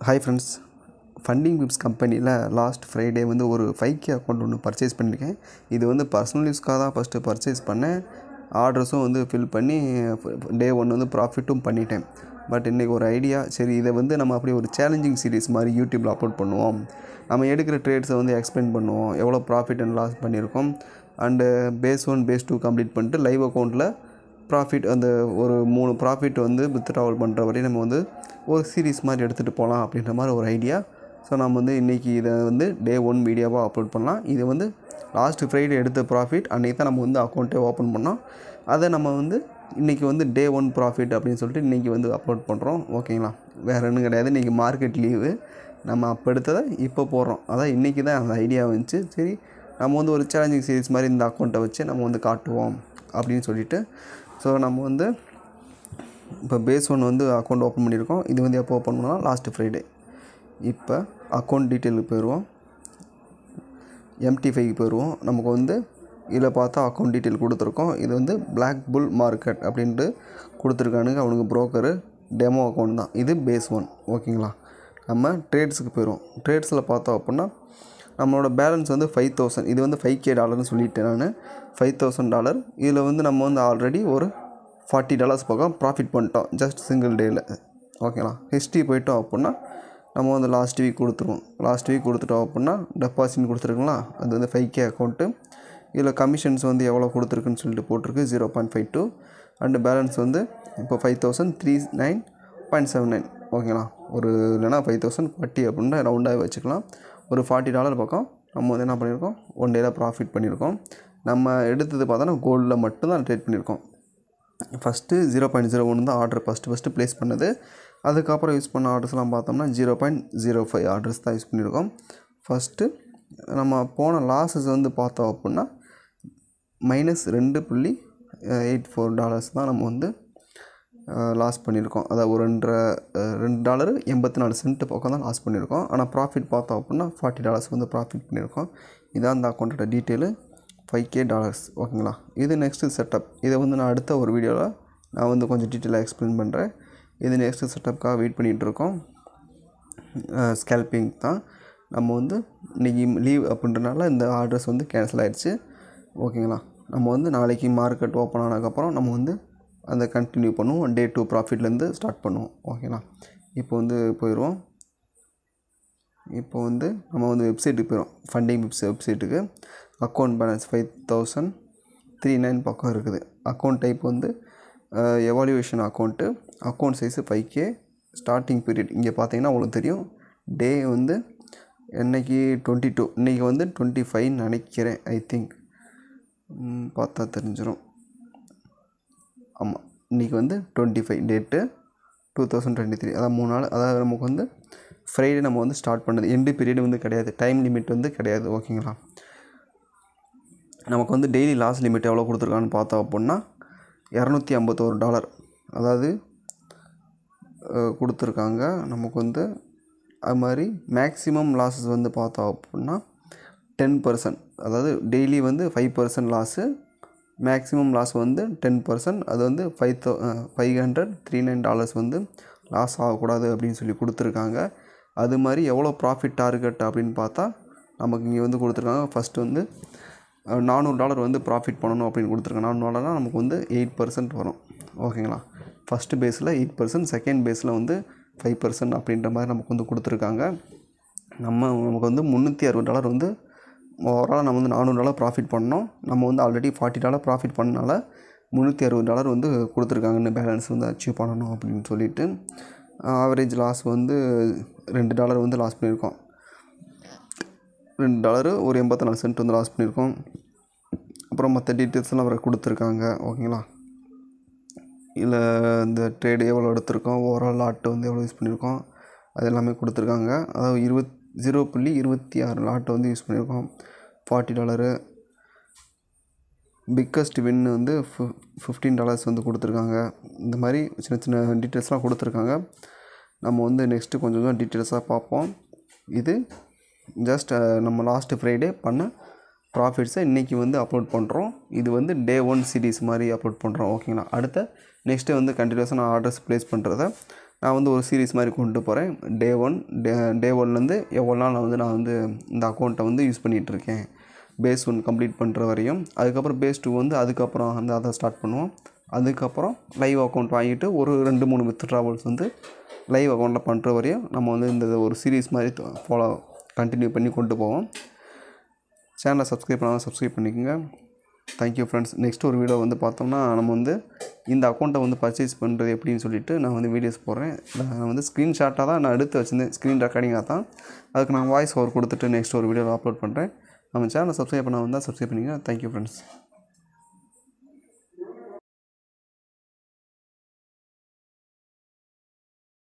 Hi friends, funding விப்ஸ் கம்பெனியில் last Friday வந்து ஒரு 5K அக்கௌண்ட் ஒன்று பர்ச்சேஸ் பண்ணியிருக்கேன். இது வந்து பர்சனல் யூஸ்க்காக தான் ஃபஸ்ட்டு பர்ச்சேஸ் பண்ணேன். ஆர்டர்ஸும் வந்து ஃபில் பண்ணி டே 1 வந்து ப்ராஃபிட்டும் பண்ணிட்டேன். பட் இன்றைக்கி ஒரு ஐடியா, சரி இதை வந்து நம்ம அப்படியே ஒரு சேலஞ்சிங் சீரீஸ் மாதிரி யூடியூப்பில் அப்லோட் பண்ணுவோம். நம்ம எடுக்கிற ட்ரேட்ஸை வந்து எக்ஸ்பிளைன் பண்ணுவோம், எவ்வளோ ப்ராஃபிட் அண்ட் லாஸ் பண்ணியிருக்கோம். அண்டு பேஸ் 1 பேஸ் 2 கம்ப்ளீட் பண்ணிட்டு லைவ் அக்கௌண்ட்டில் ப்ராஃபிட் அந்த ஒரு 3 ப்ராஃபிட் வந்து வித்ட்ராவல் பண்ணுற வரையும் நம்ம வந்து ஒரு சீரீஸ் மாதிரி எடுத்துகிட்டு போகலாம் அப்படின்ற மாதிரி ஒரு ஐடியா. ஸோ நம்ம வந்து இன்றைக்கி இதை வந்து டே 1 வீடியோவாக அப்லோட் பண்ணலாம். இது வந்து லாஸ்ட் ஃப்ரைடே எடுத்த ப்ராஃபிட் அன்றைக்கி தான் நம்ம வந்து அக்கௌண்ட்டே ஓப்பன் பண்ணோம். அதை நம்ம வந்து இன்றைக்கி வந்து டே 1 ப்ராஃபிட் அப்படின்னு சொல்லிட்டு இன்றைக்கி வந்து அப்லோட் பண்ணுறோம். ஓகேங்களா, வேறு ஒன்றும் கிடையாது. இன்றைக்கி மார்க்கெட் லீவு, நம்ம அப்போ எடுத்ததை இப்போ போடுறோம். அதான் இன்றைக்கி தான் அந்த ஐடியா வந்துச்சு. சரி நம்ம வந்து ஒரு சேலஞ்சிங் சீரீஸ் மாதிரி இந்த அக்கௌண்ட்டை வச்சு நம்ம வந்து காட்டுவோம் அப்படின்னு சொல்லிட்டு. ஸோ நம்ம வந்து இப்போ பேஸ் 1 வந்து அக்கௌண்ட் ஓப்பன் பண்ணியிருக்கோம். இது வந்து எப்போ ஓப்பன் பண்ணலாம்? Last Friday. இப்போ அக்கௌண்ட் டீட்டெயிலுக்கு போயிடுவோம், MT5க்கு போயிடுவோம். நமக்கு வந்து இதில் பார்த்தா அக்கௌண்ட் டீட்டெயில் கொடுத்துருக்கோம். இது வந்து பிளாக் புல் மார்க்கெட் அப்படின்ட்டு கொடுத்துருக்கானுங்க அவனுக்கு புரோக்கரு. டெமோ அக்கௌண்ட் தான் இது, பேஸ் 1. ஓகேங்களா, நம்ம ட்ரேட்ஸுக்கு போயிடுவோம். ட்ரேட்ஸில் பார்த்தோம் அப்படின்னா நம்மளோட பேலன்ஸ் வந்து 5000. இது வந்து 5K டாலர்னு சொல்லிட்டேன் நான், $5000. இதில் வந்து நம்ம வந்து ஆல்ரெடி ஒரு $40 பக்கம் ப்ராஃபிட் பண்ணிட்டோம் ஜஸ்ட் சிங்கிள் டேயில். ஓகேங்களா, ஹிஸ்ட்ரி போயிட்டோம் அப்படின்னா நம்ம வந்து லாஸ்ட் வீக் கொடுத்துருவோம். லாஸ்ட் வீக் கொடுத்துட்டோம் அப்படின்னா டெபாசிட் கொடுத்துருக்குங்களா, அது வந்து 5K அக்கௌண்ட்டு. இதில் கமிஷன்ஸ் வந்து எவ்வளோ கொடுத்துருக்குன்னு சொல்லிட்டு போட்டிருக்கு 0.52. அண்டு பேலன்ஸ் வந்து இப்போ 5039.79. ஓகேங்களா, ஒரு இல்லைனா 5040 அப்படின்னா ரவுண்டாக வச்சுக்கலாம். ஒரு $40 பக்கம் நம்ம வந்து என்ன பண்ணியிருக்கோம், 1 டேயில் ப்ராஃபிட் பண்ணியிருக்கோம். நம்ம எடுத்தது பார்த்தோன்னா கோல்டில் மட்டும்தான் ட்ரேட் பண்ணியிருக்கோம். ஃபஸ்ட்டு 0.01 தான் ஆர்டர் ஃபஸ்ட்டு ப்ளேஸ் பண்ணது. அதுக்கப்புறம் யூஸ் பண்ண ஆர்டர்ஸ்லாம் பார்த்தோம்னா 0.05 ஆர்டர்ஸ் தான் யூஸ் பண்ணியிருக்கோம். ஃபஸ்ட்டு நம்ம போன லாஸஸ் வந்து பார்த்தோம் அப்படின்னா -$2.84 தான் நம்ம வந்து லாஸ் பண்ணியிருக்கோம். அதாவது ஒரு $2.84 பக்கம் தான் லாஸ் பண்ணியிருக்கோம். ஆனால் ப்ராஃபிட் பார்த்தோம் அப்படின்னா $40 வந்து ப்ராஃபிட் பண்ணியிருக்கோம். இதான் அந்த அக்கௌண்ட்டோட டீட்டெயிலு, $5K. ஓகேங்களா, இது நெக்ஸ்ட்டு செட்டப். இதை வந்து நான் அடுத்த ஒரு வீடியோவில் நான் வந்து கொஞ்சம் டீட்டெயிலாக எக்ஸ்பிளைன் பண்ணுறேன். இது நெக்ஸ்ட்டு செட்டப்புக்காக வெயிட் பண்ணிகிட்ருக்கோம். ஸ்கேல்பிங் தான். நம்ம வந்து இன்றைக்கி லீவ் அப்படின்றனால இந்த ஆர்டர்ஸ் வந்து கேன்சல் ஆகிடுச்சு. ஓகேங்களா, நம்ம வந்து நாளைக்கு மார்க்கெட் ஓப்பன் ஆனதுக்கப்புறம் நம்ம வந்து அந்த கண்டினியூ பண்ணுவோம். டே 2 ப்ராஃபிட்லேருந்து ஸ்டார்ட் பண்ணுவோம். ஓகேங்களா, இப்போ வந்து போயிடுவோம். இப்போ வந்து நம்ம வந்து வெப்சைட்டுக்கு போயிடும், ஃபண்டிங் விப்ஸ் வெப்சைட்டுக்கு. அக்கௌண்ட் பேலன்ஸ் 5039 பக்கம் இருக்குது. அக்கௌண்ட் டைப் வந்து evaluation account. Account size 5K. Starting period இங்கே பார்த்தீங்கன்னா உங்களுக்கு தெரியும். டே வந்து என்றைக்கு 22, இன்றைக்கி வந்து 25 நினைக்கிறேன். ஐ திங்க் பார்த்தா தெரிஞ்சிடும். ஆமாம், இன்றைக்கி வந்து 25 டேட்டு 2023. அதான் 3 நாள். அதாவது நமக்கு வந்து ஃப்ரைடே நம்ம வந்து ஸ்டார்ட் பண்ணது. எண்டு பீரியட் வந்து கிடையாது, டைம் லிமிட் வந்து கிடையாது. ஓகேங்களா, நமக்கு வந்து டெய்லி லாஸ் லிமிட் எவ்வளோ கொடுத்துருக்கான்னு பார்த்தோம் அப்படின்னா $251. அதாவது கொடுத்துருக்காங்க நமக்கு வந்து. அது மாதிரி மேக்ஸிமம் லாஸஸ் வந்து பார்த்தோம் அப்படின்னா 10%. அதாவது டெய்லி வந்து 5% லாஸு, மேக்ஸிமம் லாஸ் வந்து 10%. அது வந்து $539 வந்து லாஸ் ஆகக்கூடாது அப்படின்னு சொல்லி கொடுத்துருக்காங்க. அது மாதிரி எவ்வளோ ப்ராஃபிட் டார்கெட் அப்படின்னு பார்த்தா நமக்கு இங்கே வந்து கொடுத்துருக்காங்க. ஃபஸ்ட்டு வந்து $400 வந்து ப்ராஃபிட் பண்ணணும் அப்படின்னு கொடுத்துருக்காங்க. $400 நமக்கு வந்து 8% வரும். ஓகேங்களா, ஃபஸ்ட்டு பேஸில் 8%, செகண்ட் பேஸில் வந்து 5% அப்படின்ற மாதிரி நமக்கு வந்து கொடுத்துருக்காங்க. நமக்கு வந்து $360 வந்து ஓவரால் நம்ம வந்து $400 ப்ராஃபிட் பண்ணோம். நம்ம வந்து ஆல்ரெடி $40 ப்ராஃபிட் பண்ணனால $360 வந்து கொடுத்துருக்காங்கன்னு பேலன்ஸ் வந்து அச்சீவ் பண்ணணும் அப்படின்னு சொல்லிட்டு. ஆவரேஜ் லாஸ் வந்து $2 வந்து லாஸ் பண்ணியிருக்கோம். $2 ஒரு 84 சென்ட் வந்து லாஸ் பண்ணியிருக்கோம். அப்புறம் மற்ற டீட்டெயில்ஸ்லாம் அவரை கொடுத்துருக்காங்க. ஓகேங்களா, இல்லை இந்த ட்ரேடு எவ்வளோ எடுத்திருக்கோம், ஓவரால் லாட்டு வந்து எவ்வளோ யூஸ் பண்ணியிருக்கோம், அது எல்லாமே கொடுத்துருக்காங்க. அதாவது 0.26 லாட்டு வந்து யூஸ் பண்ணியிருக்கோம். $40. பிக்கஸ்ட் வின் வந்து $15 வந்து கொடுத்துருக்காங்க. இந்த மாதிரி சின்ன சின்ன டீட்டெயில்ஸ்லாம் கொடுத்துருக்காங்க. நம்ம வந்து நெக்ஸ்ட்டு கொஞ்சம் டீட்டெயில்ஸாக பார்ப்போம். இது ஜஸ்ட் நம்ம லாஸ்ட்டு ஃப்ரைடே பண்ண ப்ராஃபிட்ஸை இன்றைக்கி வந்து அப்லோட் பண்ணுறோம். இது வந்து டே 1 சீரீஸ் மாதிரி அப்லோட் பண்ணுறோம். ஓகேங்களா, அடுத்த நெக்ஸ்ட்டு வந்து கண்டினியூஸாக நான் ஆர்டர்ஸ் ப்ளேஸ் பண்ணுறத நான் வந்து ஒரு சீரிஸ் மாதிரி கொண்டு போகிறேன். டே ஒன்லேருந்து எவ்வளோ நாள் நான் வந்து இந்த அக்கௌண்ட்டை வந்து யூஸ் பண்ணிகிட்ருக்கேன், பேஸ் 1 கம்ப்ளீட் பண்ணுற வரையும். அதுக்கப்புறம் பேஸ் 2 வந்து அதுக்கப்புறம் அதை ஸ்டார்ட் பண்ணுவோம். அதுக்கப்புறம் லைவ் அக்கௌண்ட் வாங்கிட்டு ஒரு 2-3 வித்ட்ராவல்ஸ் வந்து லைவ் அக்கௌண்ட்டில் பண்ணுற வரையும் நம்ம வந்து இந்த ஒரு சீரிஸ் மாதிரி கண்டினியூ பண்ணி கொண்டு போவோம். சேனலை சப்ஸ்கிரைப் பண்ணாமல் சப்ஸ்கிரைப் பண்ணிக்கோங்க. Thank you friends. நெக்ஸ்ட் ஒரு வீடியோ வந்து பார்த்தோம்னா நம்ம வந்து இந்த அக்கௌண்ட்டை வந்து பர்ச்சேஸ் பண்ணுறது எப்படின்னு சொல்லிட்டு நான் வந்து வீடியோஸ் போடுறேன். நான் வந்து ஸ்க்ரீன்ஷாட்டாக தான் நான் எடுத்து வச்சுருந்தேன், ஸ்க்ரீன் ரெக்கார்டிங்காக தான். அதுக்கு நான் வாய்ஸ் ஓவர் கொடுத்துட்டு நெக்ஸ்ட் ஒரு வீடியோவில் அப்லோட் பண்ணுறேன். நம்ம சேனலை சப்ஸ்கிரைப் பண்ண வந்தால் சப்ஸ்கிரைப் பண்ணிக்கோங்க. Thank you friends.